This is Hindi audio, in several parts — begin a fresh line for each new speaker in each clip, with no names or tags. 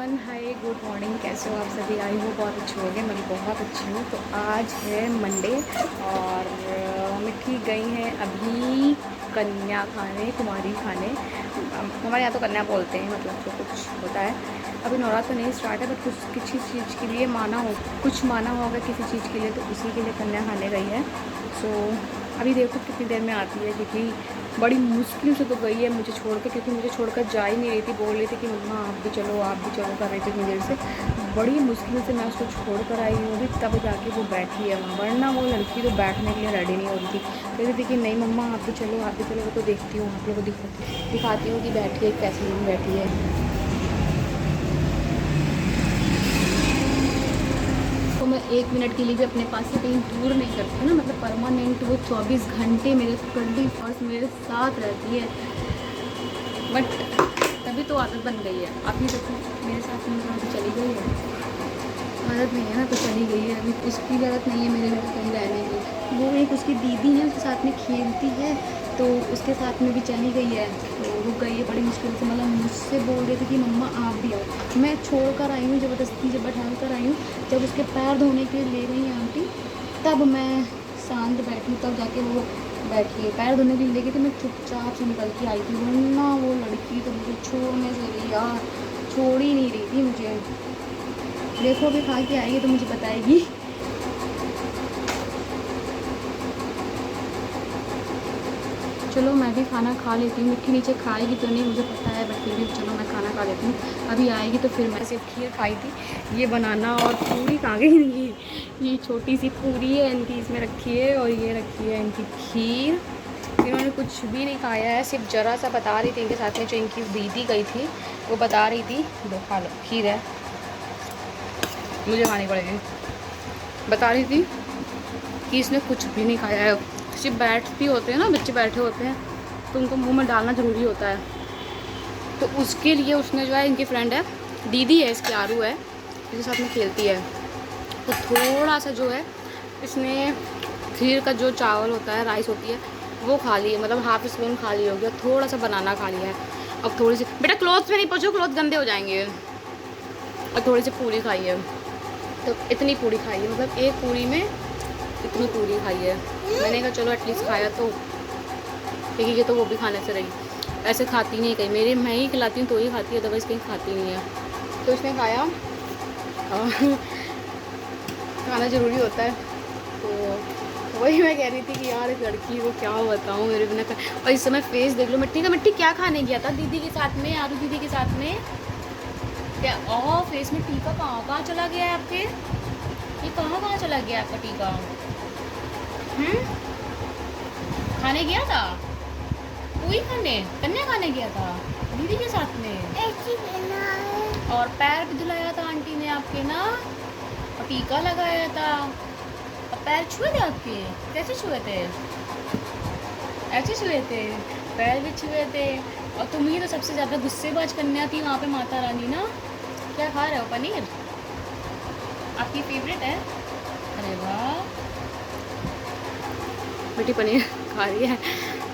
एवरीवन, हाय, गुड मॉर्निंग। कैसे हो आप सभी? आई हो बहुत अच्छे होंगे। मैं भी बहुत अच्छी हूँ। तो आज है मंडे और मिट्टी गई हैं अभी कन्या खाने, कुमारी खाने। हमारे यहाँ तो कन्या बोलते हैं, मतलब जो कुछ होता है। अभी नवरात्र नहीं स्टार्ट है, बट कुछ किसी चीज़ के लिए कुछ माना होगा किसी चीज़ के लिए, तो उसी के लिए कन्या खाने गई है। सो अभी देखो कितनी देर में आती है, क्योंकि बड़ी मुश्किल से तो गई है मुझे छोड़कर, क्योंकि मुझे छोड़कर जा ही नहीं रही थी। बोल रही थी कि मम्मा आप भी चलो, आप भी चलो कर रही थी इतनी देर से। बड़ी मुश्किल से मैं उसको छोड़ कर आई हूँ अभी, तब जाके वो बैठी है वहाँ, वरना वो लड़की तो बैठने के लिए रेडी नहीं हो रही थी। कह रही थी कि नहीं मम्मा आप भी चलो, आप भी चलो। वो तो देखती हूँ, आप लोगों को दिखाती हूँ कि बैठी है कैसे नहीं बैठी है। तो मैं 1 मिनट के लिए भी अपने पास से कहीं दूर नहीं करती हूँ ना, मतलब परमानेंट वो 24 घंटे मेरे 24 मेरे साथ रहती है। बट तभी तो आदत बन गई है। अभी देखो मेरे साथ में तो चली गई है, आदत नहीं है ना, तो चली गई है। अभी उसकी आदत नहीं है मेरे घर कहीं रहने की। वो एक उसकी दीदी है, उसके साथ में खेलती है, तो उसके साथ में भी चली गई है। तो रुक गई है बड़ी मुश्किल से, मतलब मुझसे बोल रही थी कि मम्मा आप भी आओ। मैं छोड़ कर आई हूँ ज़बरदस्ती, जब बैठा कर आई हूँ। जब उसके पैर धोने के लिए ले गई हैं आंटी, तब मैं शांत बैठी, तब जाके वो बैठी है। पैर धोने के लिए ले गई, तो मैं चुपचाप से निकल के आई थी, वरना वो लड़की तो मुझे छोड़ने से रही यार, छोड़ ही नहीं रही थी मुझे। देखो अभी खा के आएगी तो मुझे बताएगी। चलो मैं भी खाना खा लेती हूँ। मिट्टी नीचे खाएगी तो नहीं मुझे पता है, बट फिर भी चलो मैं खाना खा लेती हूँ। अभी आएगी तो फिर मैं सिर्फ खीर खाई थी। ये बनाना और पूरी कहाँ गई इनकी, ये छोटी सी पूरी है इनकी, इसमें रखी है, और ये रखी है इनकी खीर। इन्होंने कुछ भी नहीं खाया है, सिर्फ ज़रा सा बता रही थी इनके साथ में जो इनकी दीदी गई थी, वो बता रही थी दो खा लो खीर है, मुझे खानी पड़ेगी। बता रही थी कि इसने कुछ भी नहीं खाया है। सिर्फ बैठती होते हैं ना, बच्चे बैठे होते हैं तो उनको मुंह में डालना ज़रूरी होता है। तो उसके लिए उसने जो है, इनकी फ्रेंड है, दीदी है इसकी, आरू है, इसके साथ में खेलती है, तो थोड़ा सा जो है इसने खीर का जो चावल होता है, राइस होती है, वो खा ली है, मतलब हाफ स्पून खा ली हो गया। थोड़ा सा बनाना खा लिया है। अब थोड़ी सी, बेटा क्लोथ में नहीं पहुँचो, क्लोथ गंदे हो जाएंगे। और थोड़ी सी पूरी खाई है, तो इतनी पूरी खाई है, मतलब एक पूरी में इतनी पूरी खाई है। मैंने कहा चलो एटलीस्ट खाया तो, क्योंकि ये तो वो भी खाने से रही, ऐसे खाती नहीं कहीं, मेरे मैं ही खिलाती हूँ तो ही खाती है, अदरवाइज़ कहीं खाती नहीं है। तो इसने खाया, खाना ज़रूरी होता है। तो वही मैं कह रही थी कि यार इस लड़की को क्या बताऊँ मेरे बिना और इस समय फेस देख लो। मिट्टी क्या खाने गया था दीदी के साथ में, आरू दीदी के साथ में क्या? फेस में टीका कहाँ चला गया है आपके? ये कहाँ चला गया आपका टीका? खाने गया था पूरी खाने, कन्या खाने गया था दीदी के साथ में, और पैर भी धुलाया था आंटी ने आपके ना, और टीका लगाया था। और पैर छुए थे आपके? कैसे छुए थे? ऐसे छुए थे? पैर भी छुए थे। और तुम ही तो सबसे ज़्यादा गुस्सेबाज कन्या थी वहाँ पे, माता रानी ना। क्या खा रहे हो? पनीर आपकी फेवरेट है? अरे वाह, बेटी पनीर खा रही है।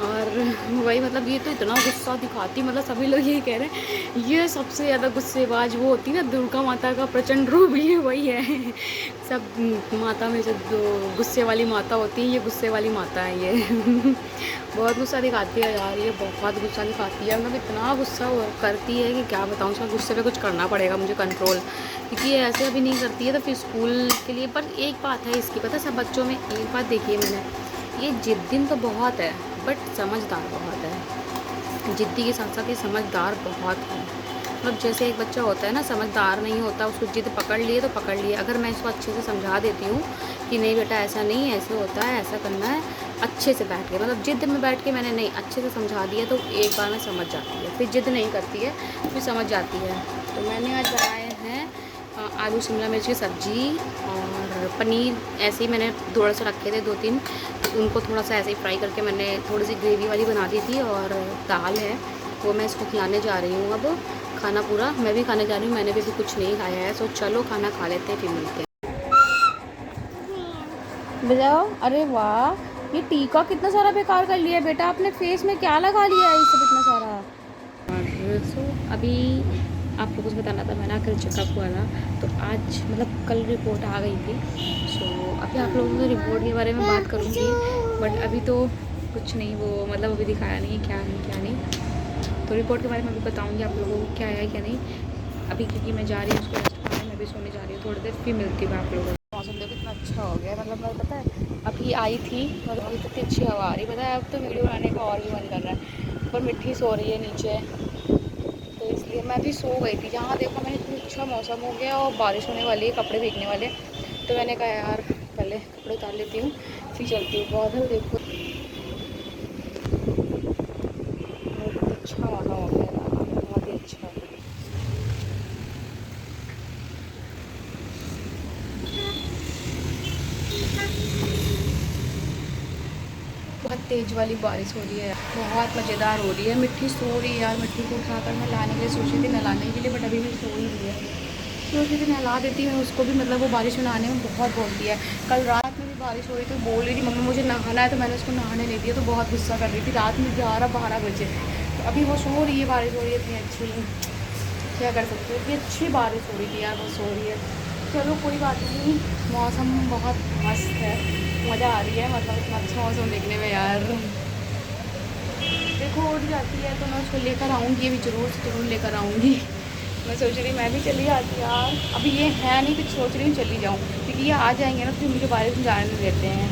और वही, मतलब ये तो इतना गुस्सा दिखाती, मतलब सभी लोग यही कह रहे हैं ये सबसे ज़्यादा गुस्सेबाज वो होती ना, दुर्गा माता का प्रचंड रूप ये वही है। सब माता में जो गुस्से वाली माता होती है, ये गुस्से वाली माता है ये। बहुत गुस्सा दिखाती है यार, ये बहुत गुस्सा दिखाती है, मतलब इतना गुस्सा करती है कि क्या बताऊँ। उसका गुस्से पे कुछ करना पड़ेगा मुझे कंट्रोल, क्योंकि ये ऐसे अभी नहीं करती है तो फिर स्कूल के लिए। पर एक बात है इसकी, पता है सब बच्चों में एक बात देखी है मैंने, ये जिद्दी तो बहुत है बट समझदार बहुत है। जिद्दी के साथ साथ ये समझदार बहुत है। मतलब जैसे एक बच्चा होता है ना, समझदार नहीं होता, उसको जिद पकड़ लिए तो पकड़ लिए। अगर मैं इसको अच्छे से समझा देती हूँ कि नहीं बेटा ऐसा नहीं है, ऐसे होता है, ऐसा करना है, अच्छे से बैठ के, मतलब जिद में बैठ के मैंने नहीं अच्छे से समझा दिया, तो एक बार में समझ जाती है, फिर जिद नहीं करती है, फिर समझ जाती है। तो मैंने आज बनाए हैं आलू शिमला मिर्च की सब्ज़ी और पनीर। ऐसे ही मैंने थोड़ा सा रखे थे 2-3, उनको थोड़ा सा ऐसे ही फ्राई करके मैंने थोड़ी सी ग्रेवी वाली बना दी थी। और दाल है वो मैं इसको खिलाने जा रही हूँ। अब खाना पूरा मैं भी खाने जा रही हूँ, मैंने भी कुछ नहीं खाया है। सो चलो खाना खा लेते हैं, फिर मिलते हैं। बजाओ। अरे वाह, ये टीका कितना सारा बेकार कर लिया है बेटा आपने, फेस में क्या लगा लिया है ये सब इतना सारा। और सो अभी आप लोगों को बताना था, मैंने कल चेकअप हुआ था, तो आज मतलब कल रिपोर्ट आ गई थी। सो अभी आप लोगों को रिपोर्ट के बारे में बात करूँगी, बट अभी तो कुछ नहीं, वो मतलब अभी दिखाया नहीं है क्या नहीं। तो रिपोर्ट के बारे में अभी बताऊँगी आप लोगों को क्या है क्या नहीं। अभी क्योंकि मैं जा रही हूँ उसको रेस्ट कराने, मैं भी सोने जा रही हूँ, थोड़ी देर फिर मिलती हूँ आप लोगों को। मौसम देखो कितना अच्छा हो गया, मतलब मैं पता है अभी आई थी, मतलब अभी कितनी अच्छी हवा आ रही है, पता है अब तो वीडियो बनाने का और भी मन कर रहा है। पर मिट्टी सो रही है नीचे, तो इसलिए मैं भी सो गई थी। जहाँ देखा मैंने इतना अच्छा मौसम हो गया और बारिश होने वाली है, कपड़े भीगने वाले, तो मैंने कहा यार पहले कपड़े उतार लेती हूँ फिर चलती हूँ। बादल देखो बहुत अच्छा मौसम हो गया यार, बहुत ही अच्छा। बहुत तेज़ वाली बारिश हो रही है, बहुत मज़ेदार हो रही है। मिट्टी सो रही है यार, मिट्टी को उठाकर मैं लाने के लिए सोची थी, नहलाने के लिए, बट अभी भी सो ही रही है। सोची थी नहला देती हूँ उसको भी, मतलब वो बारिश में नहाने में बहुत बोलती है। कल रात में भी बारिश हो रही थी, बोल रही थी मम्मी मुझे नहाना है, तो मैंने उसको नहाने नहीं दिया, तो बहुत गुस्सा कर रही थी। रात में 11-12 बजे, तो अभी वो सो रही है, बारिश हो रही है इतनी अच्छी, क्या कर सकते हो, इतनी अच्छी बारिश हो रही थी यार, वो सो रही है। चलो कोई बात नहीं, मौसम बहुत मस्त है, मज़ा आ रही है, मतलब इतना अच्छा मौसम देखने में यार। देखो उठ जाती है तो मैं उसको लेकर आऊँगी, अभी ज़रूर से ज़रूर लेकर आऊँगी। मैं सोच रही मैं भी चली जाती यार, अभी ये है नहीं कुछ, सोच रही हूँ चली जाऊँ, क्योंकि ये आ जाएंगे ना फिर मुझे बारिश में जाने नहीं देते हैं।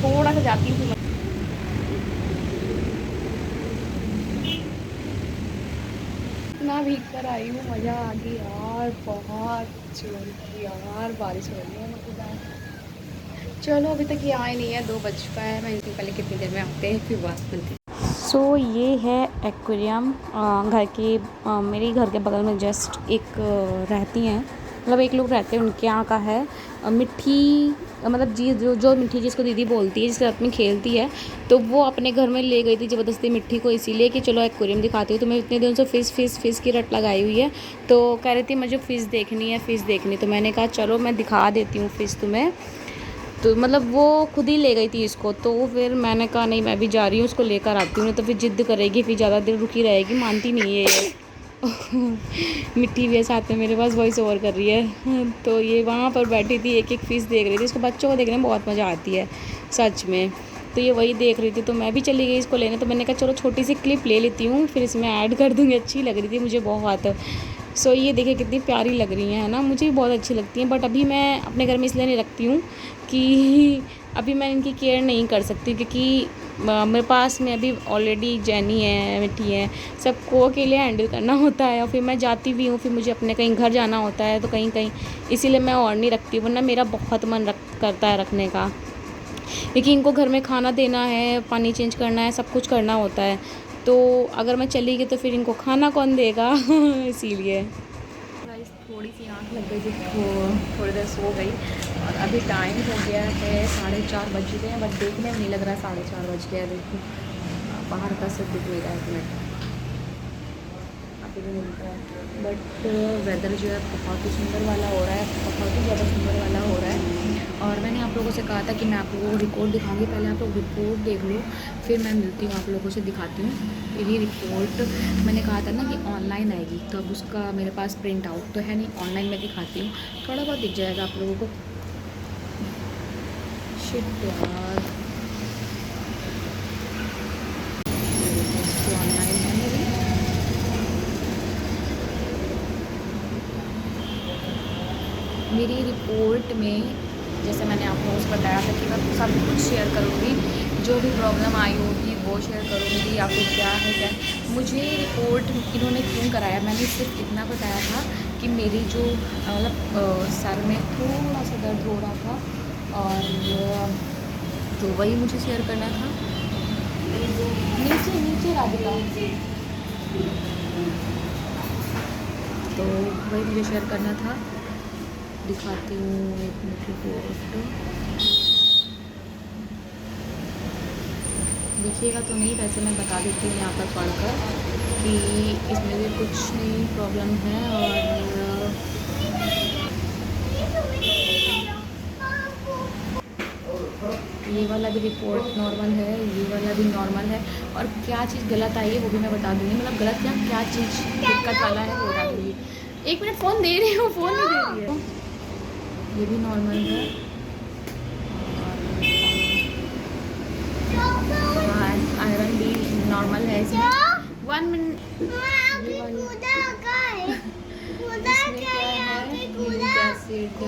थोड़ा सा जाती हूँ फिर इतना भीग कर आई हूँ, मज़ा आ गई यार, बहुत जोर की यार बारिश हो रही है मतलब। चलो अभी तक ये आए नहीं है, 2 बज पाए हैं, मैं इनसे पहले कितनी देर में आते हैं फिर बात करती हूँ। सो ये है एक्वेरियम, घर के मेरे घर के बगल में जस्ट एक रहती हैं, मतलब एक लोग रहते हैं, उनके यहाँ का है। मिट्टी मतलब जी जो मिट्टी जिसको दीदी बोलती है, जिसके साथ में खेलती है, तो वो अपने घर में ले गई थी ज़बरदस्ती मिट्टी को, इसीलिए कि चलो एक्वेरियम दिखाती हूँ। तो मैं इतने दिनों से फ़िश की रट लगाई हुई है, तो कह रही थी मुझे फ़िश देखनी है, फ़िश देखनी। तो मैंने कहा चलो मैं दिखा देती हूँ फ़िश तुम्हें। तो मतलब वो खुद ही ले गई थी इसको, तो फिर मैंने कहा नहीं मैं भी जा रही हूँ, उसको लेकर आती हूँ, नहीं तो फिर ज़िद्द करेगी, फिर ज़्यादा देर रुकी रहेगी, मानती नहीं है ये। मिट्टी भी है साथ में मेरे पास, वॉइस ओवर कर रही है। तो ये वहाँ पर बैठी थी, एक एक फ़िश देख रही थी, इसको बच्चों को देखने में बहुत मज़ा आती है सच में। तो ये वही देख रही थी, तो मैं भी चली गई इसको लेने, तो मैंने कहा चलो छोटी सी क्लिप ले लेती हूँ, फिर इसमें ऐड कर दूँगी, अच्छी लग रही थी मुझे बहुत। सो ये देखिए कितनी प्यारी लग रही हैं, है ना, मुझे भी बहुत अच्छी लगती हैं, बट अभी मैं अपने घर में इसलिए नहीं रखती हूँ कि अभी मैं इनकी केयर नहीं कर सकती, क्योंकि मेरे पास में अभी ऑलरेडी जैनी है, मिट्टी है, सबको अकेले हैंडल करना होता है, और फिर मैं जाती भी हूँ, फिर मुझे अपने कहीं घर जाना होता है, तो कहीं कहीं इसीलिए मैं और नहीं रखती, वरना मेरा बहुत मन करता है रखने का, क्योंकि इनको घर में खाना देना है, पानी चेंज करना है, सब कुछ करना होता है। तो अगर मैं चली गई तो फिर इनको खाना कौन देगा इसीलिए। गाइस थोड़ी सी आँख लग गई थी, तो थोड़ी देर सो गई, और अभी टाइम हो गया है 4:30 बज गए हैं, बट देखने में नहीं लग रहा 4:30 बज गया है। देखो बाहर का सब दिख नहीं रहा है, 1 मिनट अभी भी मिल रहा है, बट वेदर जो है बहुत ही सुंदर वाला हो रहा है, बहुत ही ज़्यादा सुंदर वाला हो रहा है। और मैंने आप लोगों से कहा था कि मैं आप लोगों को रिपोर्ट दिखाऊंगी, पहले आप लोग रिपोर्ट देख लो, फिर मैं मिलती हूँ आप लोगों से, दिखाती हूँ। मेरी रिपोर्ट मैंने कहा था ना कि ऑनलाइन आएगी, तो अब उसका मेरे पास प्रिंट आउट तो है नहीं, ऑनलाइन मैं दिखाती हूँ, थोड़ा बहुत दिख जाएगा आप लोगों को। शिट यार, ऑनलाइन है मेरी, मेरी रिपोर्ट में जैसे मैंने आप लोगों से बताया था कि मैं सब कुछ शेयर करूँगी, जो भी प्रॉब्लम आई होगी वो शेयर करूँगी, या फिर क्या है क्या। मुझे रिपोर्ट इन्होंने क्यों कराया, मैंने सिर्फ इतना बताया था कि मेरी जो मतलब सर में थोड़ा सा दर्द हो रहा था, और तो वही मुझे शेयर करना था। नीचे नीचे राधिका, तो वही मुझे शेयर करना था। दिखाती हूँ एक मिनट रिपोर्ट, देखिएगा तो नहीं, वैसे मैं बता देती हूँ यहाँ पर पढ़कर कि इसमें भी कुछ नहीं प्रॉब्लम है, और ये वाला भी रिपोर्ट नॉर्मल है, ये वाला भी नॉर्मल है, और क्या चीज़ गलत आई है वो भी मैं बता दूँगी, मतलब गलत क्या क्या चीज़ दिक्कत वाला है वो बता दूँगी। एक मिनट, फ़ोन दे रही हूँ, फ़ोन नहीं दे रही है। ये भी नॉर्मल है और आयरन भी नॉर्मल है इसमें। 1 मिनट। इसमें क्या है, यूरिक एसिड,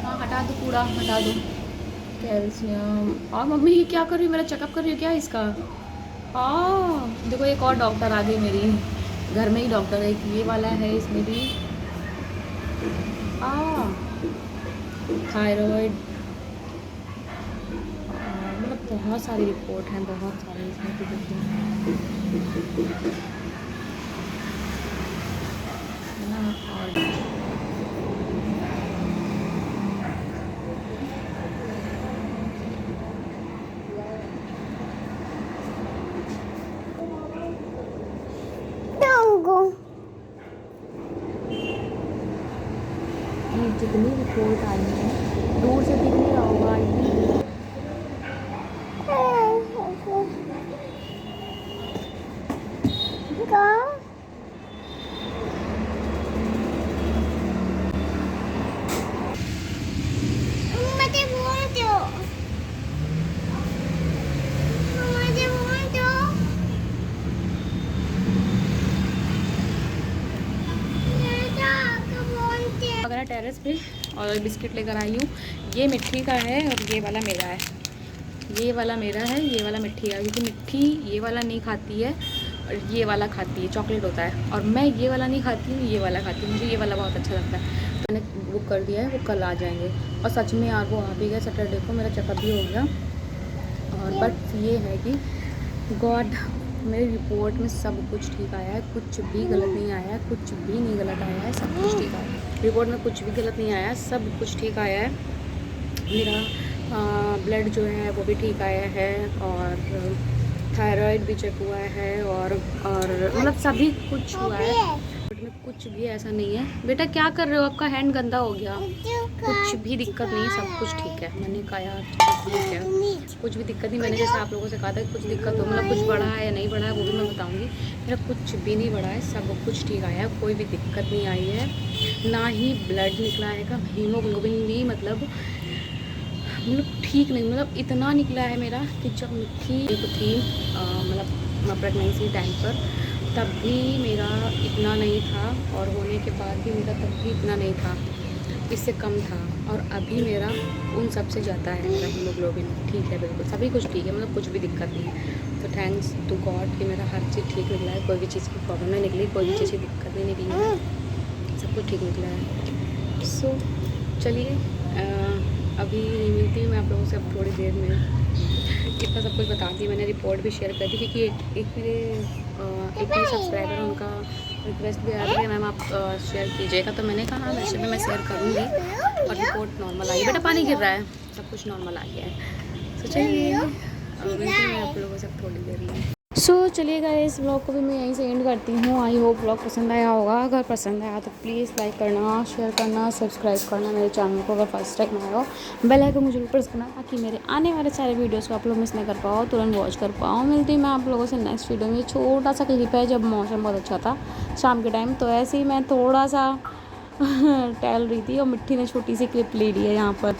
हाँ हटा दो, कूड़ा हटा दो, कैल्शियम। और मम्मी ये क्या कर रही है, मेरा चेकअप कर रही है क्या इसका? देखो एक और डॉक्टर आ गई मेरी घर में ही डॉक्टर है, एक ये वाला है, इसमें भी थायराइड, मतलब बहुत सारी रिपोर्ट हैं, बहुत सारे इसमें भी देखिए ना। और ये जितनी रिपोर्ट आई है, दूर से दिख नहीं रहा होगा आई थिंक। वगैरह टेरेस पे और बिस्किट लेकर आई हूँ। ये मिट्टी का है और ये वाला मेरा है, ये वाला मेरा है, ये वाला मिट्टी का, क्योंकि मिट्टी ये वाला नहीं खाती है और ये वाला खाती है, चॉकलेट होता है, और मैं ये वाला नहीं खाती हूँ, ये वाला खाती हूँ, मुझे ये वाला बहुत अच्छा लगता है। तो मैंने बुक कर दिया है, वो कल आ जाएंगे। और सच में यार वो आ भी गया, सैटरडे को मेरा चेकअप भी हो गया। और बट ये है कि गॉड, मेरी रिपोर्ट में सब कुछ ठीक आया है, कुछ भी गलत नहीं आया है, कुछ भी नहीं गलत आया है, सब कुछ ठीक आया है। रिपोर्ट में कुछ भी गलत नहीं आया है, सब कुछ ठीक आया है। मेरा ब्लड जो है वो भी ठीक आया है, और थायराइड भी चेक हुआ है, और मतलब सभी कुछ हुआ है। बट में कुछ भी ऐसा नहीं है। बेटा क्या कर रहे हो, आपका हैंड गंदा हो गया। कुछ भी दिक्कत नहीं है, सब कुछ ठीक है। मैंने कहा यार ठीक है, कुछ भी दिक्कत नहीं। मैंने जैसे आप लोगों से कहा था कि कुछ दिक्कत हो, मतलब कुछ बढ़ा है या नहीं बढ़ा है वो भी मैं बताऊँगी। मेरा कुछ भी नहीं बढ़ा है, सब कुछ ठीक आया है, कोई भी दिक्कत नहीं आई है, ना ही ब्लड निकला है। हीमोग्लोबिन भी मतलब ठीक नहीं, मतलब इतना निकला है मेरा कि जब मिट्टी तो थी मतलब प्रेगनेंसी टाइम पर, तब भी मेरा इतना नहीं था, और होने के बाद भी मेरा तब भी इतना नहीं था, इससे कम था। और अभी मेरा उन सब से ज़्यादा है मेरा हीमोग्लोबिन, ठीक है बिल्कुल, सभी कुछ ठीक है, मतलब कुछ भी दिक्कत नहीं है। तो थैंक्स टू गॉड कि मेरा हर चीज़ ठीक निकला है, कोई भी चीज़ की प्रॉब्लम नहीं निकली, कोई भी चीज़ की दिक्कत नहीं निकली है, सब कुछ ठीक निकला है। सो चलिए अभी मिलती हूँ मैं आप लोगों से अब थोड़ी देर में। इतना सब कुछ बता दी मैंने, रिपोर्ट भी शेयर कर दी, क्योंकि एक मेरे सब्सक्राइबर उनका रिक्वेस्ट भी आ रही है मैम आप शेयर कीजिएगा, तो मैंने कहा वैसे भी मैं शेयर करूँगी। और रिपोर्ट नॉर्मल आई है, बेटा पानी गिर रहा है, सब कुछ नॉर्मल आ गया है। तो चलिए मिलती हूँ मैं आप लोगों से थोड़ी देर में। सो चलिए गाइस, इस ब्लॉग को भी मैं यहीं से एंड करती हूँ। आई होप ब्लॉग पसंद आया होगा। अगर पसंद आया तो प्लीज़ लाइक करना, शेयर करना, सब्सक्राइब करना मेरे चैनल को। अगर फर्स्ट टाइम आया हो बेल आइकन को जरूर प्रेस करना, ताकि मेरे आने वाले सारे वीडियोस को आप लोग मिस नहीं कर पाओ, तुरंत वॉच कर पाओ। मिलती हूँ मैं आप लोगों से नेक्स्ट वीडियो में। छोटा सा क्लिप है जब मौसम बहुत अच्छा था शाम के टाइम, तो ऐसे ही मैं थोड़ा सा टहल रही थी और मिट्टी ने छोटी सी क्लिप ले ली है यहाँ पर।